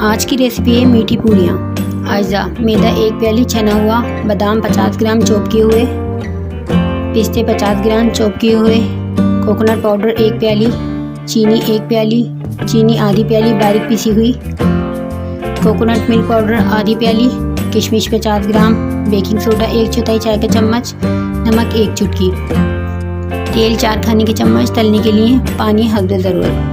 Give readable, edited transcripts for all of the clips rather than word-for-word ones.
आज की रेसिपी है मीठी पूरियाँ। अज्जा मैदा 1 प्याली छना हुआ, बादाम 50 ग्राम चॉप किए हुए, पिस्ते 50 ग्राम चॉप किए हुए, कोकोनट पाउडर 1 प्याली, चीनी 1 प्याली, चीनी आधी प्याली बारीक पिसी हुई, कोकोनट मिल्क पाउडर आधी प्याली, किशमिश 50 ग्राम, बेकिंग सोडा 1/4 चाय का चम्मच, नमक 1 चुटकी, तेल 4 खाने के चम्मच तलने के लिए, पानी हस्ब ज़रूरत।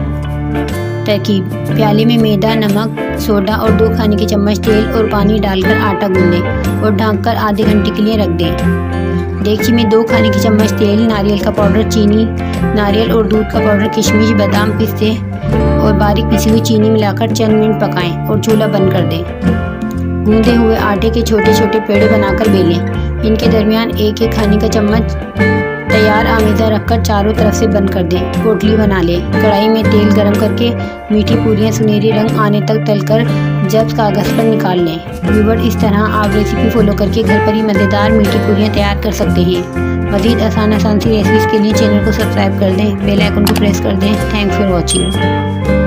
तरकीब: प्याले में मैदा, नमक, सोडा और 2 खाने के चम्मच तेल और पानी डालकर आटा गूंदें और ढककर आधे घंटे के लिए रख दें। देगची में 2 खाने के चम्मच तेल, नारियल का पाउडर, चीनी, नारियल और दूध का पाउडर, किशमिश, बादाम, पिस्ते और बारीक पिसी हुई चीनी मिलाकर चंद मिनट पकाएं और चूल्हा बंद कर दें। गूंदे हुए आटे के छोटे छोटे पेड़े बनाकर बेलें। इनके दरमियान 1-1 खाने का चम्मच तैयार आमेज़ा रखकर चारों तरफ से बंद कर दें। पोटली बना लें। कढ़ाई में तेल गरम करके मीठी पूरियाँ सुनहरी रंग आने तक तलकर जब कागज़ पर निकाल लें। व्यूअर, इस तरह आप रेसिपी फॉलो करके घर पर ही मज़ेदार मीठी पूरियाँ तैयार कर सकते हैं। मज़ीद आसान सी रेसिपीज़ के लिए चैनल को सब्सक्राइब कर दें, बेल आइकन को प्रेस कर दें। Thanks for watching.